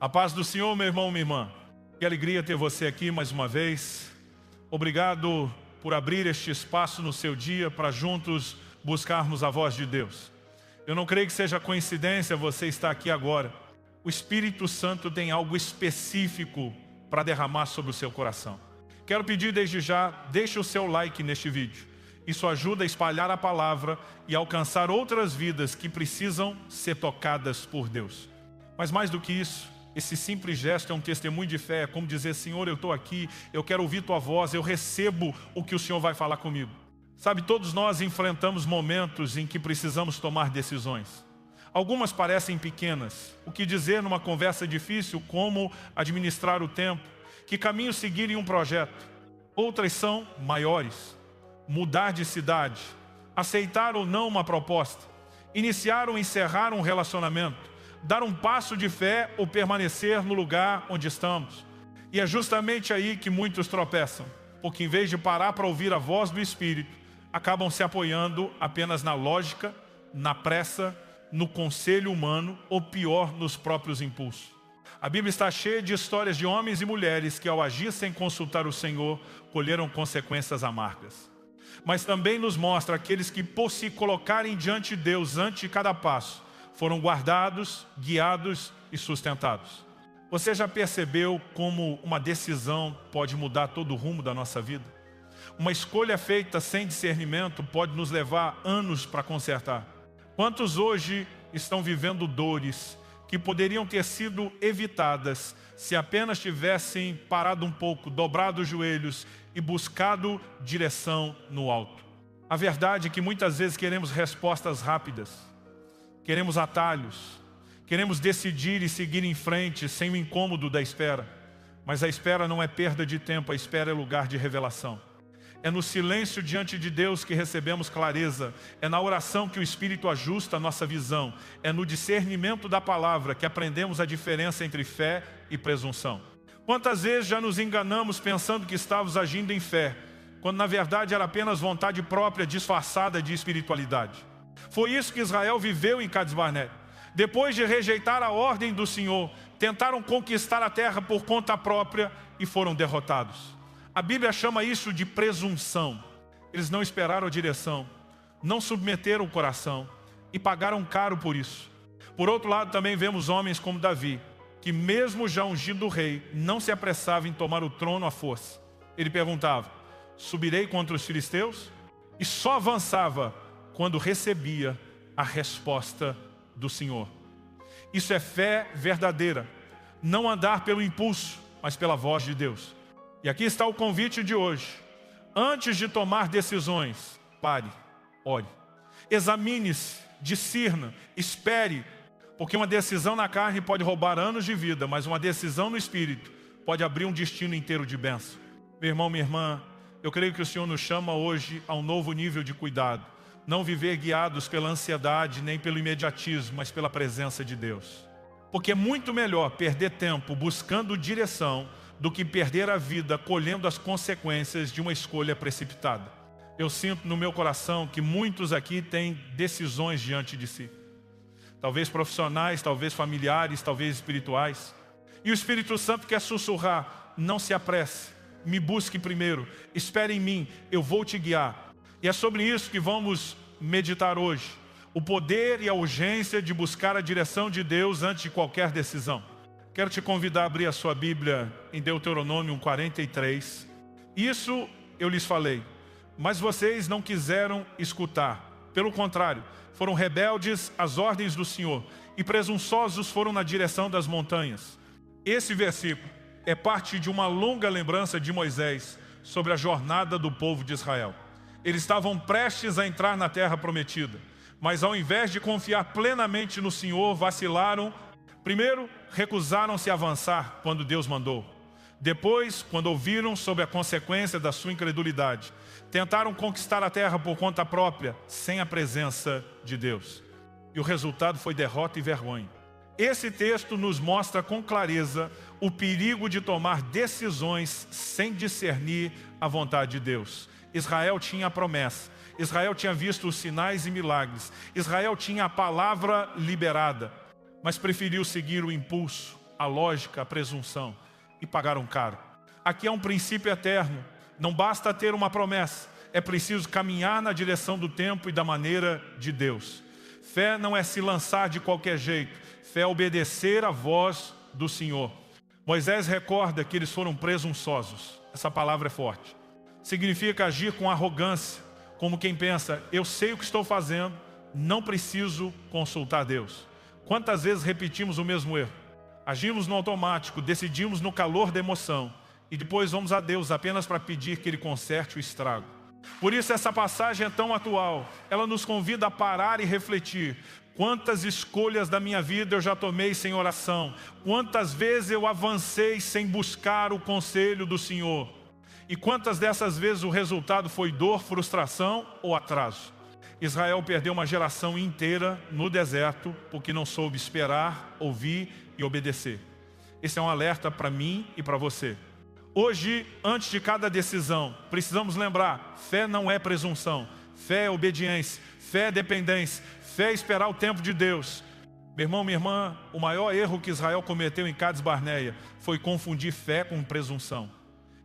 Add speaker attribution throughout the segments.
Speaker 1: A paz do Senhor, meu irmão, minha irmã. Que alegria ter você aqui mais uma vez. Obrigado por abrir este espaço no seu dia para juntos buscarmos a voz de Deus. Eu não creio que seja coincidência você estar aqui agora. O Espírito Santo tem algo específico para derramar sobre o seu coração. Quero pedir desde já, deixe o seu like neste vídeo. Isso ajuda a espalhar a palavra e alcançar outras vidas que precisam ser tocadas por Deus. Mas mais do que isso, esse simples gesto é um testemunho de fé, é como dizer: Senhor, eu estou aqui, eu quero ouvir Tua voz, eu recebo o que o Senhor vai falar comigo. Sabe, todos nós enfrentamos momentos em que precisamos tomar decisões. Algumas parecem pequenas. O que dizer numa conversa difícil, como administrar o tempo, que caminho seguir em um projeto. Outras são maiores. Mudar de cidade, aceitar ou não uma proposta, iniciar ou encerrar um relacionamento, dar um passo de fé ou permanecer no lugar onde estamos. E é justamente aí que muitos tropeçam, porque em vez de parar para ouvir a voz do Espírito, acabam se apoiando apenas na lógica, na pressa, no conselho humano ou pior, nos próprios impulsos. A Bíblia está cheia de histórias de homens e mulheres que ao agir sem consultar o Senhor, colheram consequências amargas. Mas também nos mostra aqueles que, por se colocarem diante de Deus antes de cada passo, foram guardados, guiados e sustentados. Você já percebeu como uma decisão pode mudar todo o rumo da nossa vida? Uma escolha feita sem discernimento pode nos levar anos para consertar. Quantos hoje estão vivendo dores que poderiam ter sido evitadas se apenas tivessem parado um pouco, dobrado os joelhos e buscado direção no alto? A verdade é que muitas vezes queremos respostas rápidas. Queremos atalhos, queremos decidir e seguir em frente sem o incômodo da espera. Mas a espera não é perda de tempo, a espera é lugar de revelação. É no silêncio diante de Deus que recebemos clareza. É na oração que o Espírito ajusta a nossa visão. É no discernimento da palavra que aprendemos a diferença entre fé e presunção. Quantas vezes já nos enganamos pensando que estávamos agindo em fé, quando na verdade era apenas vontade própria disfarçada de espiritualidade. Foi isso que Israel viveu em Cades Barnea. Depois de rejeitar a ordem do Senhor, tentaram conquistar a terra por conta própria e foram derrotados. A Bíblia chama isso de presunção. Eles não esperaram a direção, não submeteram o coração e pagaram caro por isso. Por outro lado, também vemos homens como Davi, que mesmo já ungido rei, não se apressava em tomar o trono à força. Ele perguntava: subirei contra os filisteus? E só avançava quando recebia a resposta do Senhor. Isso é fé verdadeira. Não andar pelo impulso, mas pela voz de Deus. E aqui está o convite de hoje. Antes de tomar decisões, pare, ore. Examine-se, discirna, espere. Porque uma decisão na carne pode roubar anos de vida, mas uma decisão no Espírito pode abrir um destino inteiro de bênção. Meu irmão, minha irmã, eu creio que o Senhor nos chama hoje a um novo nível de cuidado. Não viver guiados pela ansiedade, nem pelo imediatismo, mas pela presença de Deus. Porque é muito melhor perder tempo buscando direção do que perder a vida colhendo as consequências de uma escolha precipitada. Eu sinto no meu coração que muitos aqui têm decisões diante de si. Talvez profissionais, talvez familiares, talvez espirituais. E o Espírito Santo quer sussurrar: não se apresse, me busque primeiro, espere em mim, eu vou te guiar. E é sobre isso que vamos meditar hoje. O poder e a urgência de buscar a direção de Deus antes de qualquer decisão. Quero te convidar a abrir a sua Bíblia em Deuteronômio 43. Isso eu lhes falei, mas vocês não quiseram escutar. Pelo contrário, foram rebeldes às ordens do Senhor e presunçosos foram na direção das montanhas. Esse versículo é parte de uma longa lembrança de Moisés sobre a jornada do povo de Israel. Eles estavam prestes a entrar na terra prometida, mas ao invés de confiar plenamente no Senhor, vacilaram. Primeiro, recusaram-se a avançar quando Deus mandou. Depois, quando ouviram sobre a consequência da sua incredulidade, tentaram conquistar a terra por conta própria, sem a presença de Deus. E o resultado foi derrota e vergonha. Esse texto nos mostra com clareza o perigo de tomar decisões sem discernir a vontade de Deus. Israel tinha a promessa, Israel tinha visto os sinais e milagres, Israel tinha a palavra liberada, mas preferiu seguir o impulso, a lógica, a presunção e pagaram caro. Aqui é um princípio eterno. Não basta ter uma promessa, é preciso caminhar na direção do tempo e da maneira de Deus. Fé não é se lançar de qualquer jeito, fé é obedecer à voz do Senhor. Moisés recorda que eles foram presunçosos. Essa palavra é forte. Significa agir com arrogância, como quem pensa, eu sei o que estou fazendo, não preciso consultar Deus. Quantas vezes repetimos o mesmo erro? Agimos no automático, decidimos no calor da emoção e depois vamos a Deus apenas para pedir que Ele conserte o estrago. Por isso essa passagem é tão atual. Ela nos convida a parar e refletir. Quantas escolhas da minha vida eu já tomei sem oração? Quantas vezes eu avancei sem buscar o conselho do Senhor? E quantas dessas vezes o resultado foi dor, frustração ou atraso? Israel perdeu uma geração inteira no deserto porque não soube esperar, ouvir e obedecer. Esse é um alerta para mim e para você. Hoje, antes de cada decisão, precisamos lembrar, fé não é presunção, fé é obediência, fé é dependência, fé é esperar o tempo de Deus. Meu irmão, minha irmã, o maior erro que Israel cometeu em Cades Barneia foi confundir fé com presunção.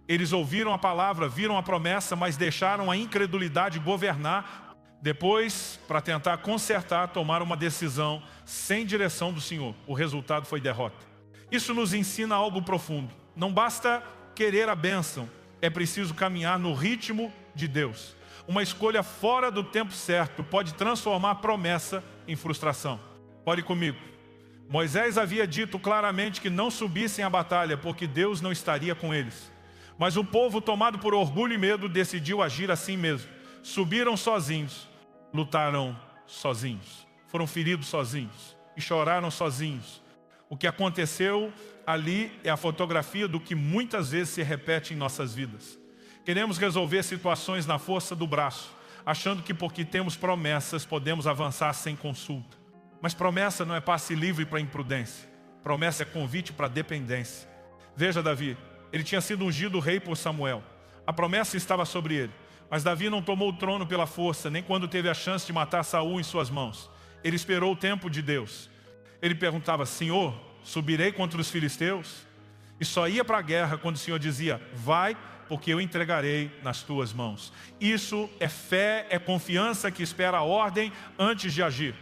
Speaker 1: Eles ouviram a palavra, viram a promessa, mas deixaram a incredulidade governar. Depois, para tentar consertar, tomaram uma decisão sem direção do Senhor. O resultado foi derrota. Isso nos ensina algo profundo. Não basta querer a bênção, é preciso caminhar no ritmo de Deus. Uma escolha fora do tempo certo pode transformar a promessa em frustração. Olhe comigo. Moisés havia dito claramente que não subissem à batalha, porque Deus não estaria com eles. Mas o povo, tomado por orgulho e medo, decidiu agir assim mesmo. Subiram sozinhos, lutaram sozinhos, foram feridos sozinhos e choraram sozinhos. O que aconteceu ali é a fotografia do que muitas vezes se repete em nossas vidas. Queremos resolver situações na força do braço, achando que porque temos promessas podemos avançar sem consulta. Mas promessa não é passe livre para imprudência. Promessa é convite para dependência. Veja Davi, ele tinha sido ungido rei por Samuel. A promessa estava sobre ele. Mas Davi não tomou o trono pela força, nem quando teve a chance de matar Saul em suas mãos. Ele esperou o tempo de Deus. Ele perguntava, Senhor, subirei contra os filisteus? E só ia para a guerra quando o Senhor dizia, vai, porque eu entregarei nas tuas mãos. Isso é fé, é confiança que espera a ordem antes de agir.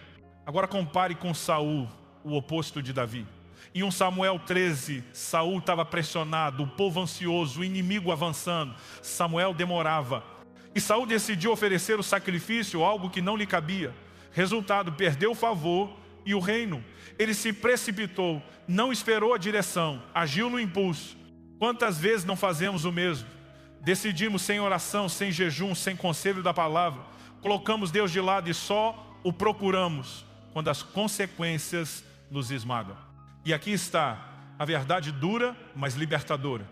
Speaker 1: Agora compare com Saul, o oposto de Davi. Em 1 Samuel 13, Saul estava pressionado, o povo ansioso, o inimigo avançando. Samuel demorava. E Saul decidiu oferecer o sacrifício, algo que não lhe cabia. Resultado, perdeu o favor e o reino. Ele se precipitou, não esperou a direção, agiu no impulso. Quantas vezes não fazemos o mesmo? Decidimos sem oração, sem jejum, sem conselho da palavra. Colocamos Deus de lado e só o procuramos quando as consequências nos esmagam. E aqui está a verdade dura, mas libertadora.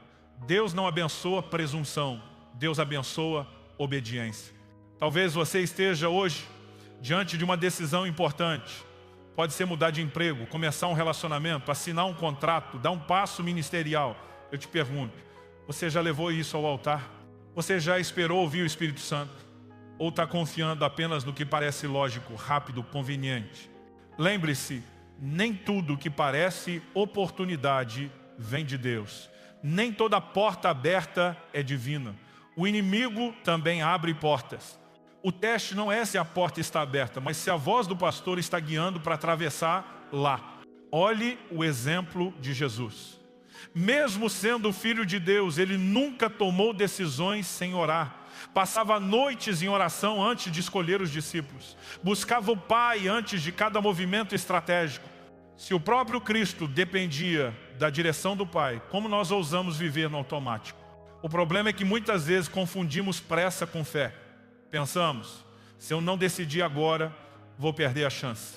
Speaker 1: Deus não abençoa presunção, Deus abençoa obediência. Talvez você esteja hoje diante de uma decisão importante. Pode ser mudar de emprego, começar um relacionamento, assinar um contrato, dar um passo ministerial. Eu te pergunto, você já levou isso ao altar? Você já esperou ouvir o Espírito Santo? Ou está confiando apenas no que parece lógico, rápido, conveniente? Lembre-se, nem tudo que parece oportunidade vem de Deus. Nem toda porta aberta é divina. O inimigo também abre portas. O teste não é se a porta está aberta, mas se a voz do pastor está guiando para atravessar lá. Olhe o exemplo de Jesus. Mesmo sendo filho de Deus, ele nunca tomou decisões sem orar. Passava noites em oração antes de escolher os discípulos. Buscava o Pai antes de cada movimento estratégico. Se o próprio Cristo dependia da direção do Pai, como nós ousamos viver no automático? O problema é que muitas vezes confundimos pressa com fé. Pensamos, se eu não decidir agora, vou perder a chance.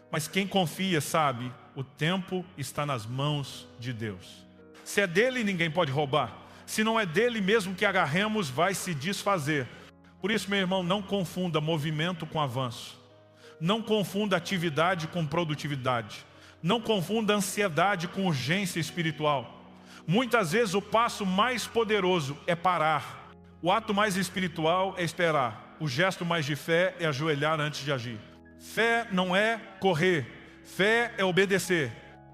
Speaker 1: Mas quem confia sabe, o tempo está nas mãos de Deus. Se é dele, ninguém pode roubar. Se não é dele, mesmo que agarremos, vai se desfazer. Por isso, meu irmão, não confunda movimento com avanço. Não confunda atividade com produtividade. Não confunda ansiedade com urgência espiritual. Muitas vezes o passo mais poderoso é parar. O ato mais espiritual é esperar. O gesto mais de fé é ajoelhar antes de agir. Fé não é correr. Fé é obedecer.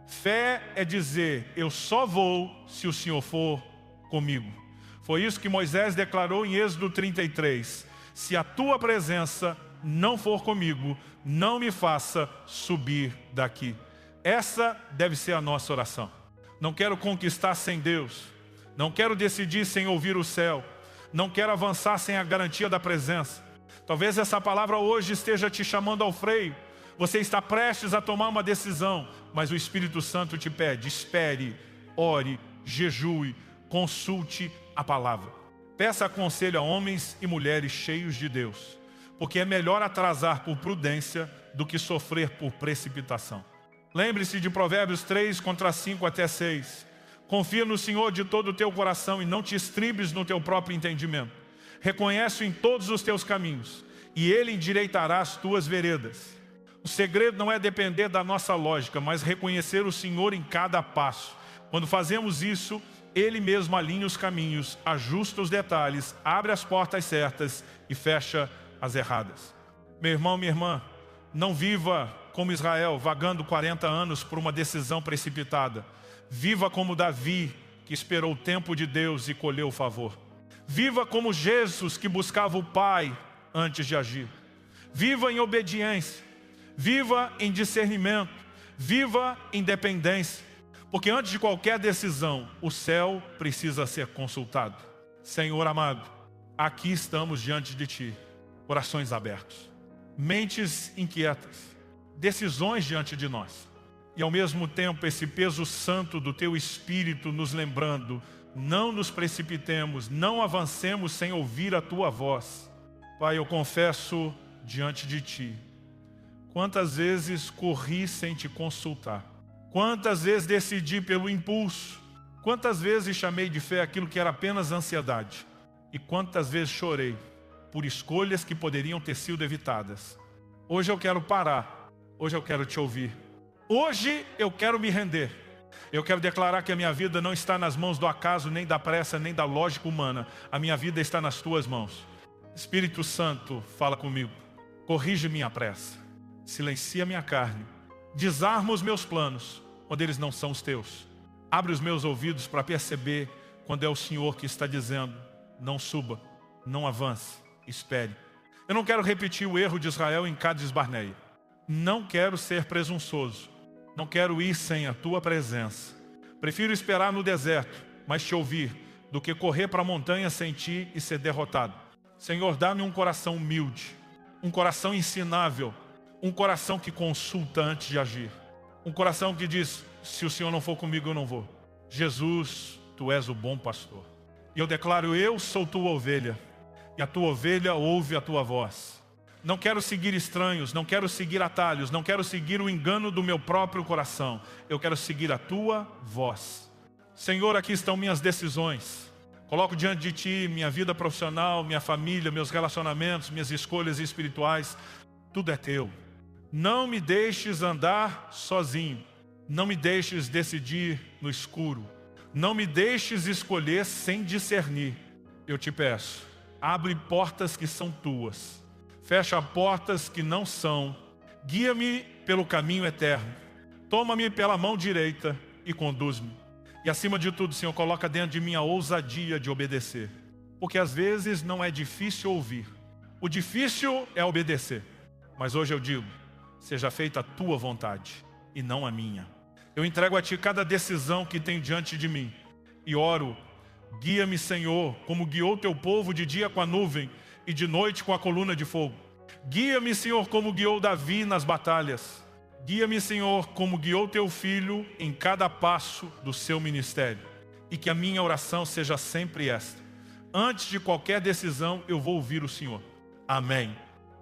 Speaker 1: Fé é dizer, eu só vou se o Senhor for comigo. Foi isso que Moisés declarou em Êxodo 33. Se a tua presença não for comigo, não me faça subir daqui. Essa deve ser a nossa oração. Não quero conquistar sem Deus. Não quero decidir sem ouvir o céu. Não quero avançar sem a garantia da presença. Talvez essa palavra hoje esteja te chamando ao freio. Você está prestes a tomar uma decisão, mas o Espírito Santo te pede, espere, ore, jejue, consulte a palavra. Peça conselho a homens e mulheres cheios de Deus, porque é melhor atrasar por prudência do que sofrer por precipitação. Lembre-se de Provérbios 3, contra 5 até 6. Confia no Senhor de todo o teu coração e não te estribes no teu próprio entendimento. Reconhece-o em todos os teus caminhos e Ele endireitará as tuas veredas. O segredo não é depender da nossa lógica, mas reconhecer o Senhor em cada passo. Quando fazemos isso, Ele mesmo alinha os caminhos, ajusta os detalhes, abre as portas certas e fecha as erradas. Meu irmão, minha irmã, não viva como Israel, vagando 40 anos por uma decisão precipitada. Viva como Davi, que esperou o tempo de Deus e colheu o favor. Viva como Jesus, que buscava o Pai antes de agir. Viva em obediência. Viva em discernimento. Viva em dependência. Porque antes de qualquer decisão, o céu precisa ser consultado. Senhor amado, aqui estamos diante de Ti. Corações abertos. Mentes inquietas. Decisões diante de nós. E ao mesmo tempo esse peso santo do Teu Espírito nos lembrando, não nos precipitemos, não avancemos sem ouvir a Tua voz. Pai, eu confesso diante de Ti, quantas vezes corri sem Te consultar, quantas vezes decidi pelo impulso, quantas vezes chamei de fé aquilo que era apenas ansiedade, e quantas vezes chorei por escolhas que poderiam ter sido evitadas. Hoje eu quero parar, hoje eu quero Te ouvir. Hoje eu quero me render. Eu quero declarar que a minha vida não está nas mãos do acaso, nem da pressa, nem da lógica humana. A minha vida está nas Tuas mãos. Espírito Santo, fala comigo. Corrige minha pressa. Silencia minha carne. Desarma os meus planos, quando eles não são os Teus. Abre os meus ouvidos para perceber quando é o Senhor que está dizendo, não suba, não avance, espere. Eu não quero repetir o erro de Israel em Cádiz Barneia. Não quero ser presunçoso. Não quero ir sem a Tua presença. Prefiro esperar no deserto, mas Te ouvir, do que correr para a montanha sem Ti e ser derrotado. Senhor, dá-me um coração humilde, um coração ensinável, um coração que consulta antes de agir. Um coração que diz, se o Senhor não for comigo, eu não vou. Jesus, Tu és o bom pastor. E eu declaro, eu sou Tua ovelha, e a Tua ovelha ouve a Tua voz. Não quero seguir estranhos, não quero seguir atalhos, não quero seguir o engano do meu próprio coração. Eu quero seguir a Tua voz. Senhor, aqui estão minhas decisões. Coloco diante de Ti minha vida profissional, minha família, meus relacionamentos, minhas escolhas espirituais. Tudo é Teu. Não me deixes andar sozinho. Não me deixes decidir no escuro. Não me deixes escolher sem discernir. Eu Te peço, abre portas que são Tuas. Fecha portas que não são. Guia-me pelo caminho eterno. Toma-me pela mão direita e conduz-me. E acima de tudo, Senhor, coloca dentro de mim a ousadia de obedecer. Porque às vezes não é difícil ouvir. O difícil é obedecer. Mas hoje eu digo, seja feita a Tua vontade e não a minha. Eu entrego a Ti cada decisão que tem diante de mim. E oro, guia-me, Senhor, como guiou Teu povo de dia com a nuvem e de noite com a coluna de fogo. Guia-me, Senhor, como guiou Davi nas batalhas. Guia-me, Senhor, como guiou Teu filho em cada passo do seu ministério. E que a minha oração seja sempre esta. Antes de qualquer decisão, eu vou ouvir o Senhor. Amém.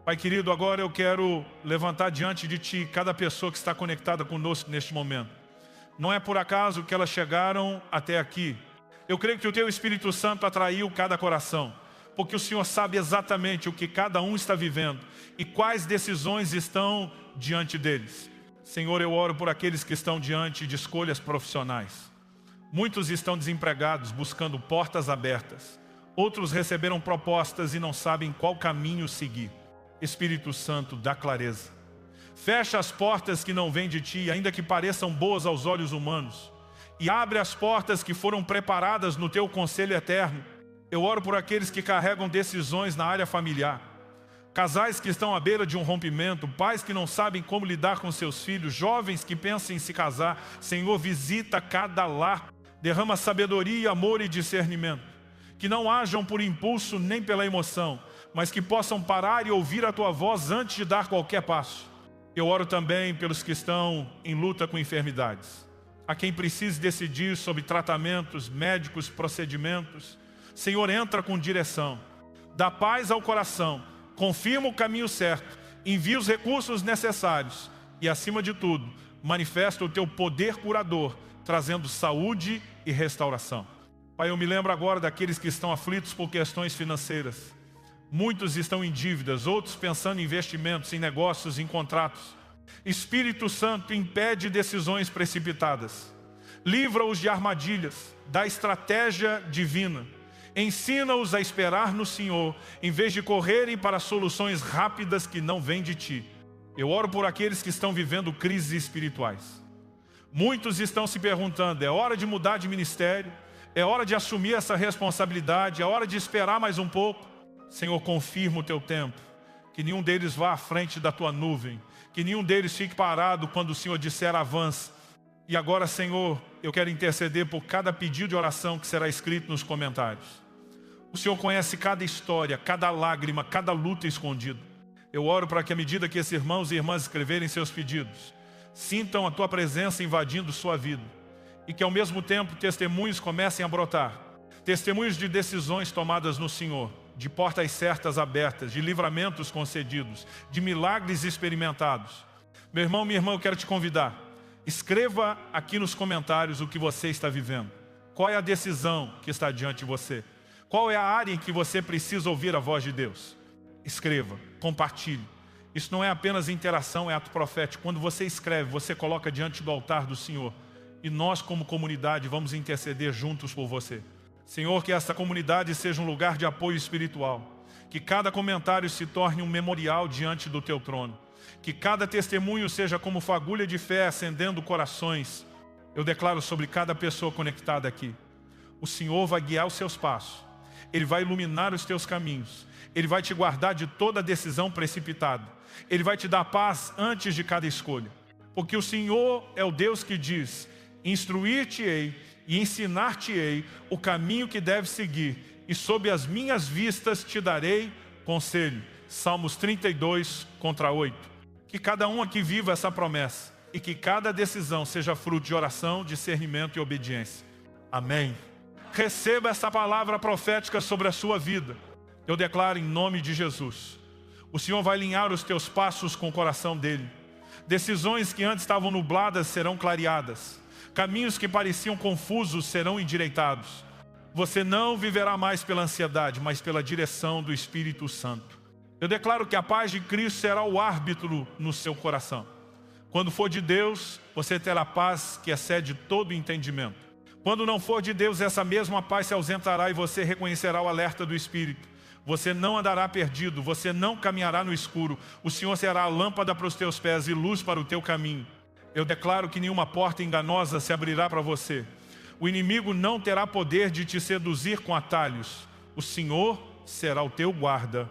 Speaker 1: Pai querido, agora eu quero levantar diante de Ti cada pessoa que está conectada conosco neste momento. Não é por acaso que elas chegaram até aqui. Eu creio que o Teu Espírito Santo atraiu cada coração. Porque o Senhor sabe exatamente o que cada um está vivendo e quais decisões estão diante deles. Senhor, eu oro por aqueles que estão diante de escolhas profissionais. Muitos estão desempregados, buscando portas abertas. Outros receberam propostas e não sabem qual caminho seguir. Espírito Santo, dá clareza. Fecha as portas que não vêm de ti, ainda que pareçam boas aos olhos humanos, e abre as portas que foram preparadas no teu conselho eterno. Eu oro por aqueles que carregam decisões na área familiar, casais que estão à beira de um rompimento, pais que não sabem como lidar com seus filhos, jovens que pensam em se casar. Senhor, visita cada lar, derrama sabedoria, amor e discernimento, que não hajam por impulso nem pela emoção, mas que possam parar e ouvir a tua voz antes de dar qualquer passo. Eu oro também pelos que estão em luta com enfermidades, a quem precise decidir sobre tratamentos, médicos, procedimentos. Senhor, entra com direção, dá paz ao coração, confirma o caminho certo, envia os recursos necessários e, acima de tudo, manifesta o teu poder curador, trazendo saúde e restauração. Pai, eu me lembro agora daqueles que estão aflitos por questões financeiras. Muitos estão em dívidas, outros pensando em investimentos, em negócios, em contratos. Espírito Santo, impede decisões precipitadas. Livra-os de armadilhas, da estratégia divina. Ensina-os a esperar no Senhor, em vez de correrem para soluções rápidas que não vêm de ti. Eu oro por aqueles que estão vivendo crises espirituais. Muitos estão se perguntando: é hora de mudar de ministério? É hora de assumir essa responsabilidade? É hora de esperar mais um pouco? Senhor, confirma o teu tempo. Que nenhum deles vá à frente da tua nuvem. Que nenhum deles fique parado quando o Senhor disser avance. E agora, Senhor, eu quero interceder por cada pedido de oração que será escrito nos comentários. O Senhor conhece cada história, cada lágrima, cada luta escondida. Eu oro para que, à medida que esses irmãos e irmãs escreverem seus pedidos, sintam a tua presença invadindo sua vida. E que, ao mesmo tempo, testemunhos comecem a brotar. Testemunhos de decisões tomadas no Senhor, de portas certas abertas, de livramentos concedidos, de milagres experimentados. Meu irmão, minha irmã, eu quero te convidar. Escreva aqui nos comentários o que você está vivendo. Qual é a decisão que está diante de você? Qual é a área em que você precisa ouvir a voz de Deus? Escreva, compartilhe. Isso não é apenas interação, é ato profético. Quando você escreve, você coloca diante do altar do Senhor. E nós, como comunidade, vamos interceder juntos por você. Senhor, que esta comunidade seja um lugar de apoio espiritual. Que cada comentário se torne um memorial diante do teu trono. Que cada testemunho seja como fagulha de fé acendendo corações. Eu declaro sobre cada pessoa conectada aqui: o Senhor vai guiar os seus passos. Ele vai iluminar os teus caminhos. Ele vai te guardar de toda decisão precipitada. Ele vai te dar paz antes de cada escolha. Porque o Senhor é o Deus que diz: instruir-te-ei e ensinar-te-ei o caminho que deves seguir, e sob as minhas vistas te darei conselho. Salmos 32:8. Que cada um aqui viva essa promessa, e que cada decisão seja fruto de oração, discernimento e obediência. Amém. Receba essa palavra profética sobre a sua vida. Eu declaro em nome de Jesus: o Senhor vai alinhar os teus passos com o coração dele. Decisões que antes estavam nubladas serão clareadas. Caminhos que pareciam confusos serão endireitados. Você não viverá mais pela ansiedade, mas pela direção do Espírito Santo. Eu declaro que a paz de Cristo será o árbitro no seu coração. Quando for de Deus, você terá paz que excede todo entendimento. Quando não for de Deus, essa mesma paz se ausentará e você reconhecerá o alerta do Espírito. Você não andará perdido, você não caminhará no escuro. O Senhor será a lâmpada para os teus pés e luz para o teu caminho. Eu declaro que nenhuma porta enganosa se abrirá para você. O inimigo não terá poder de te seduzir com atalhos. O Senhor será o teu guarda.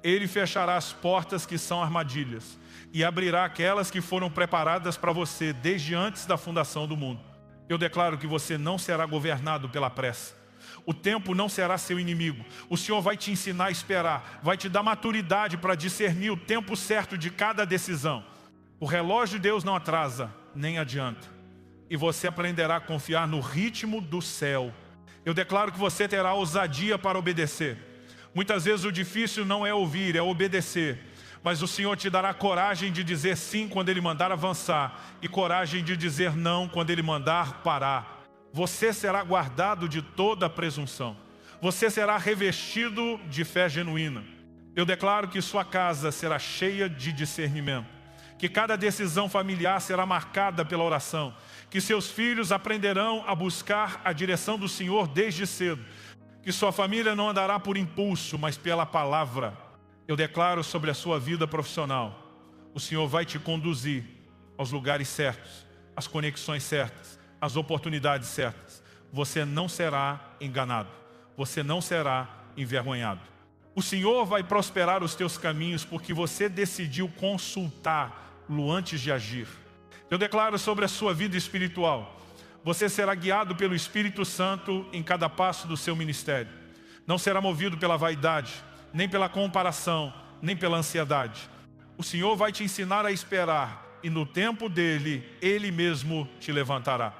Speaker 1: Ele fechará as portas que são armadilhas e abrirá aquelas que foram preparadas para você desde antes da fundação do mundo. Eu declaro que você não será governado pela pressa. O tempo não será seu inimigo. O Senhor vai te ensinar a esperar, vai te dar maturidade para discernir o tempo certo de cada decisão. O relógio de Deus não atrasa, nem adianta. E você aprenderá a confiar no ritmo do céu. Eu declaro que você terá ousadia para obedecer. Muitas vezes o difícil não é ouvir, é obedecer. Mas o Senhor te dará coragem de dizer sim quando Ele mandar avançar, e coragem de dizer não quando Ele mandar parar. Você será guardado de toda presunção. Você será revestido de fé genuína. Eu declaro que sua casa será cheia de discernimento. Que cada decisão familiar será marcada pela oração. Que seus filhos aprenderão a buscar a direção do Senhor desde cedo. Que sua família não andará por impulso, mas pela palavra. Eu declaro sobre a sua vida profissional: o Senhor vai te conduzir aos lugares certos, às conexões certas, às oportunidades certas. Você não será enganado, você não será envergonhado. O Senhor vai prosperar os teus caminhos porque você decidiu consultá-lo antes de agir. Eu declaro sobre a sua vida espiritual: você será guiado pelo Espírito Santo em cada passo do seu ministério. Não será movido pela vaidade, nem pela comparação, nem pela ansiedade. O Senhor vai te ensinar a esperar e no tempo dele, Ele mesmo te levantará.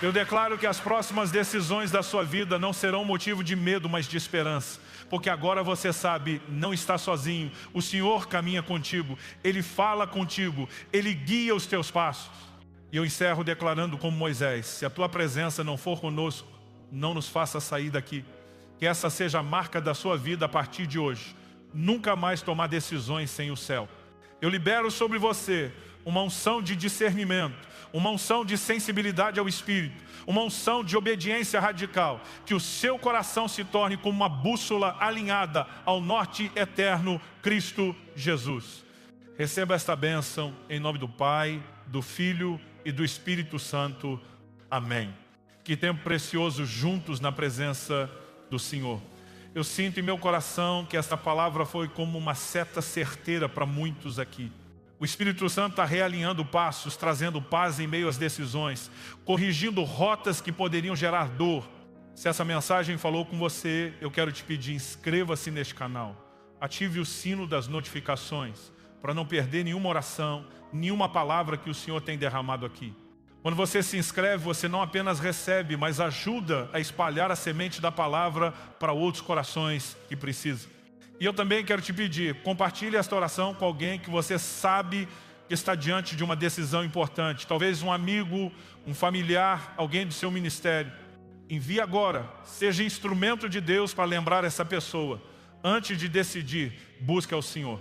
Speaker 1: Eu declaro que as próximas decisões da sua vida não serão motivo de medo, mas de esperança. Porque agora você sabe, não está sozinho. O Senhor caminha contigo, Ele fala contigo, Ele guia os teus passos. E eu encerro declarando como Moisés: se a tua presença não for conosco, não nos faça sair daqui. Que essa seja a marca da sua vida a partir de hoje. Nunca mais tomar decisões sem o céu. Eu libero sobre você uma unção de discernimento, uma unção de sensibilidade ao Espírito, uma unção de obediência radical. Que o seu coração se torne como uma bússola alinhada ao norte eterno, Cristo Jesus. Receba esta bênção em nome do Pai, do Filho e do Espírito Santo. Amém. Que tempo precioso juntos na presença do Senhor. Eu sinto em meu coração que esta palavra foi como uma seta certeira para muitos aqui. O Espírito Santo está realinhando passos, trazendo paz em meio às decisões, corrigindo rotas que poderiam gerar dor. Se essa mensagem falou com você, eu quero te pedir: inscreva-se neste canal, ative o sino das notificações, para não perder nenhuma oração, nenhuma palavra que o Senhor tem derramado aqui. Quando você se inscreve, você não apenas recebe, mas ajuda a espalhar a semente da palavra para outros corações que precisam. E eu também quero te pedir: compartilhe esta oração com alguém que você sabe que está diante de uma decisão importante. Talvez um amigo, um familiar, alguém do seu ministério. Envie agora, seja instrumento de Deus para lembrar essa pessoa. Antes de decidir, busque ao Senhor.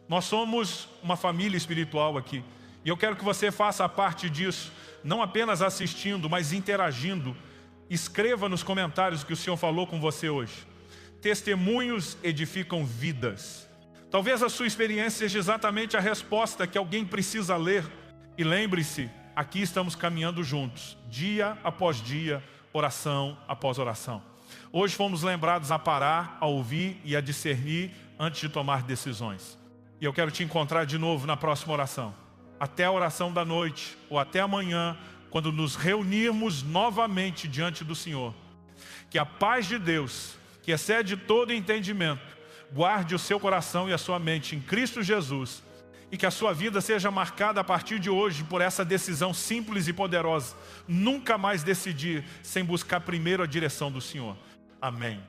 Speaker 1: Nós somos uma família espiritual aqui. E eu quero que você faça parte disso, não apenas assistindo, mas interagindo. Escreva nos comentários o que o Senhor falou com você hoje. Testemunhos edificam vidas. Talvez a sua experiência seja exatamente a resposta que alguém precisa ler. E lembre-se, aqui estamos caminhando juntos, dia após dia, oração após oração. Hoje fomos lembrados a parar, a ouvir e a discernir antes de tomar decisões. E eu quero te encontrar de novo na próxima oração. Até a oração da noite, ou até amanhã, quando nos reunirmos novamente diante do Senhor. Que a paz de Deus, que excede todo entendimento, guarde o seu coração e a sua mente em Cristo Jesus. E que a sua vida seja marcada a partir de hoje por essa decisão simples e poderosa. Nunca mais decidir sem buscar primeiro a direção do Senhor. Amém.